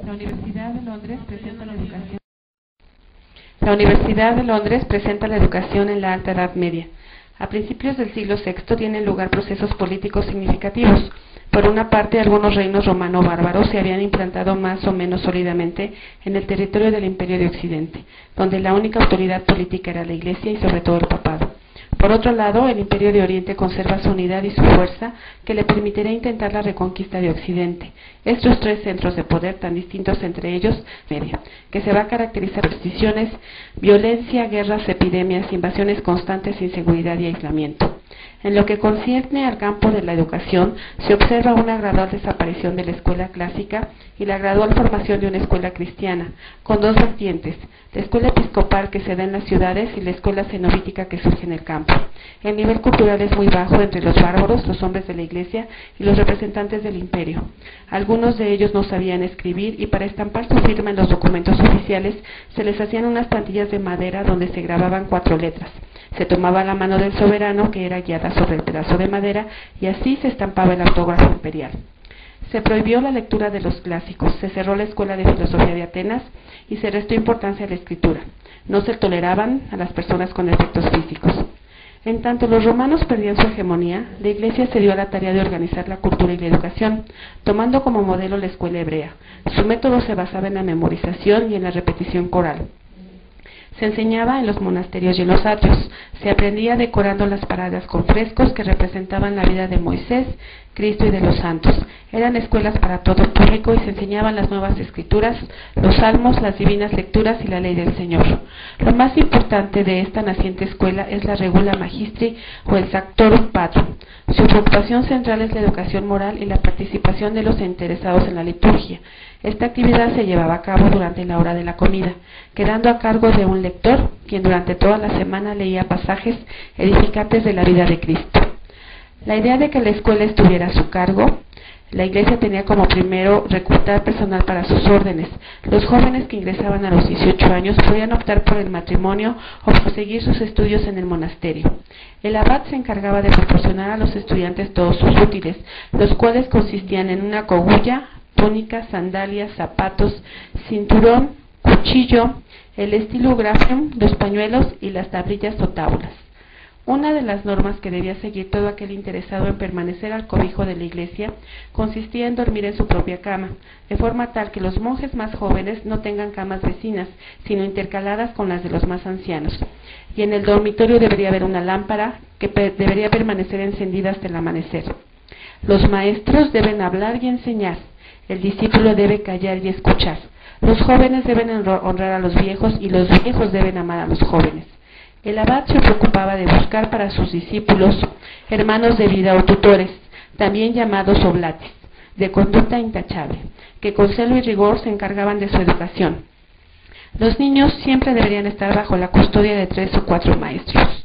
La Universidad de Londres presenta la educación. La Universidad de Londres presenta la educación en la Alta Edad Media. A principios del siglo VI tienen lugar procesos políticos significativos. Por una parte, algunos reinos romano-bárbaros se habían implantado más o menos sólidamente en el territorio del Imperio de Occidente, donde la única autoridad política era la Iglesia y sobre todo el papado. Por otro lado, el Imperio de Oriente conserva su unidad y su fuerza que le permitirá intentar la reconquista de Occidente. Estos tres centros de poder tan distintos entre ellos, media, que se va a caracterizar por excisiones, violencia, guerras, epidemias, invasiones constantes, inseguridad y aislamiento. En lo que concierne al campo de la educación, se observa una gradual desaparición de la escuela clásica y la gradual formación de una escuela cristiana, con dos vertientes: la escuela episcopal que se da en las ciudades y la escuela cenobítica que surge en el campo. El nivel cultural es muy bajo entre los bárbaros, los hombres de la iglesia y los representantes del imperio. Algunos de ellos no sabían escribir y para estampar su firma en los documentos oficiales se les hacían unas plantillas de madera donde se grababan 4 letras. Se tomaba la mano del soberano, que era guiada sobre el pedazo de madera, y así se estampaba el autógrafo imperial. Se prohibió la lectura de los clásicos, se cerró la escuela de filosofía de Atenas y se restó importancia a la escritura. No se toleraban a las personas con defectos físicos. En tanto los romanos perdían su hegemonía, la Iglesia se dio a la tarea de organizar la cultura y la educación, tomando como modelo la escuela hebrea. Su método se basaba en la memorización y en la repetición coral. Se enseñaba en los monasterios y en los atrios. Se aprendía decorando las paradas con frescos que representaban la vida de Moisés, Cristo y de los santos. Eran escuelas para todo público y se enseñaban las nuevas escrituras, los salmos, las divinas lecturas y la ley del Señor. Lo más importante de esta naciente escuela es la regula magistri o el Sanctorum Patrum. Su preocupación central es la educación moral y la participación de los interesados en la liturgia. Esta actividad se llevaba a cabo durante la hora de la comida, quedando a cargo de un lector, quien durante toda la semana leía pasajes edificantes de la vida de Cristo. La idea de que la escuela estuviera a su cargo, la Iglesia tenía como primero reclutar personal para sus órdenes. Los jóvenes que ingresaban a los 18 años podían optar por el matrimonio o proseguir sus estudios en el monasterio. El abad se encargaba de proporcionar a los estudiantes todos sus útiles, los cuales consistían en una cogulla, túnica, sandalias, zapatos, cinturón, cuchillo, el estilografium, los pañuelos y las tablillas o tablas. Una de las normas que debía seguir todo aquel interesado en permanecer al cobijo de la Iglesia consistía en dormir en su propia cama, de forma tal que los monjes más jóvenes no tengan camas vecinas, sino intercaladas con las de los más ancianos. Y en el dormitorio debería haber una lámpara que debería permanecer encendida hasta el amanecer. Los maestros deben hablar y enseñar. El discípulo debe callar y escuchar. Los jóvenes deben honrar a los viejos y los viejos deben amar a los jóvenes. El abad se preocupaba de buscar para sus discípulos hermanos de vida o tutores, también llamados oblates, de conducta intachable, que con celo y rigor se encargaban de su educación. Los niños siempre deberían estar bajo la custodia de 3 o 4 maestros.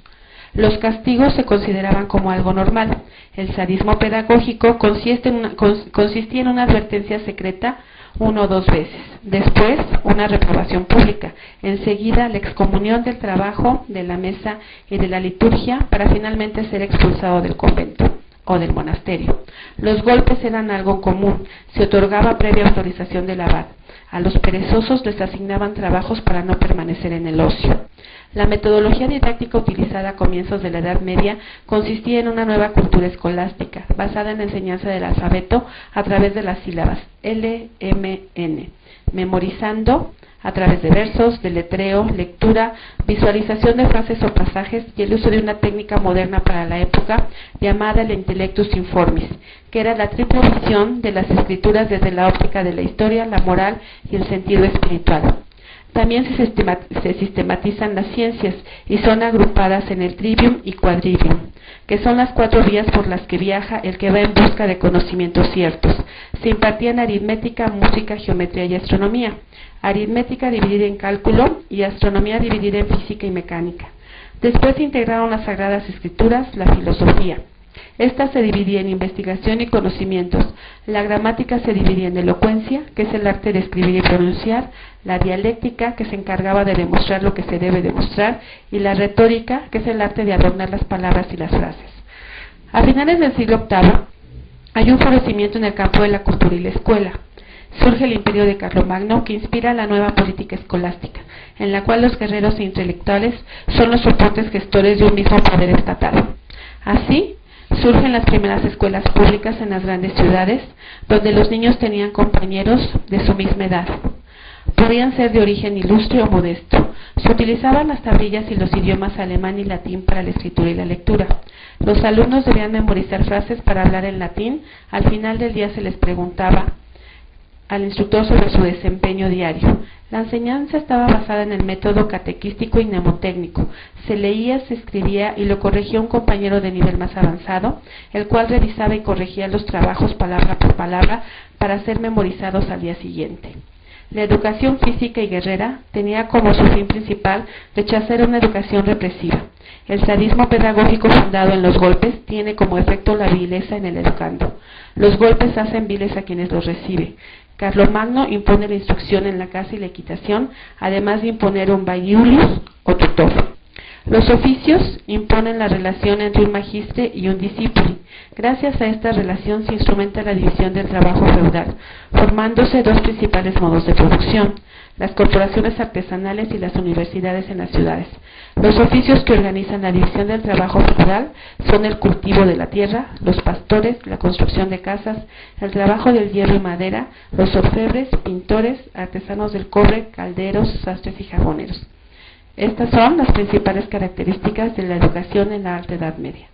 Los castigos se consideraban como algo normal. El sadismo pedagógico consistía en una advertencia secreta 1 o 2 veces, después una reprobación pública, enseguida la excomunión del trabajo, de la mesa y de la liturgia, para finalmente ser expulsado del convento o del monasterio. Los golpes eran algo común, se otorgaba previa autorización del abad. A los perezosos les asignaban trabajos para no permanecer en el ocio. La metodología didáctica utilizada a comienzos de la Edad Media consistía en una nueva cultura escolástica, basada en la enseñanza del alfabeto a través de las sílabas L, M, N, memorizando a través de versos, de letreo, lectura, visualización de frases o pasajes y el uso de una técnica moderna para la época llamada el intellectus informis, que era la triple visión de las escrituras desde la óptica de la historia, la moral y el sentido espiritual. También se sistematizan las ciencias y son agrupadas en el trivium y quadrivium, que son las 4 vías por las que viaja el que va en busca de conocimientos ciertos. Se impartían aritmética, música, geometría y astronomía. Aritmética dividida en cálculo y astronomía dividida en física y mecánica. Después se integraron las sagradas escrituras, la filosofía. Esta se dividía en investigación y conocimientos. La gramática se dividía en elocuencia, que es el arte de escribir y pronunciar, la dialéctica, que se encargaba de demostrar lo que se debe demostrar, y la retórica, que es el arte de adornar las palabras y las frases. A finales del siglo VIII hay un florecimiento en el campo de la cultura y la escuela. surge el imperio de Carlomagno, que inspira la nueva política escolástica, en la cual los guerreros e intelectuales son los soportes gestores de un mismo poder estatal. Así, surgen las primeras escuelas públicas en las grandes ciudades, donde los niños tenían compañeros de su misma edad. Podían ser de origen ilustre o modesto. Se utilizaban las tablillas y los idiomas alemán y latín para la escritura y la lectura. Los alumnos debían memorizar frases para hablar en latín. Al final del día se les preguntaba al instructor sobre su desempeño diario. La enseñanza estaba basada en el método catequístico y mnemotécnico. Se leía, se escribía y lo corregía un compañero de nivel más avanzado, el cual revisaba y corregía los trabajos palabra por palabra para ser memorizados al día siguiente. La educación física y guerrera tenía como su fin principal rechazar una educación represiva. El sadismo pedagógico fundado en los golpes tiene como efecto la vileza en el educando. Los golpes hacen viles a quienes los reciben. Carlomagno impone la instrucción en la casa y la equitación, además de imponer un bailius o tutor. Los oficios imponen la relación entre un magistre y un discípulo. Gracias a esta relación se instrumenta la división del trabajo feudal, formándose dos principales modos de producción: las corporaciones artesanales y las universidades en las ciudades. Los oficios que organizan la división del trabajo feudal son el cultivo de la tierra, los pastores, la construcción de casas, el trabajo del hierro y madera, los orfebres, pintores, artesanos del cobre, calderos, sastres y jaboneros. Estas son las principales características de la educación en la Alta Edad Media.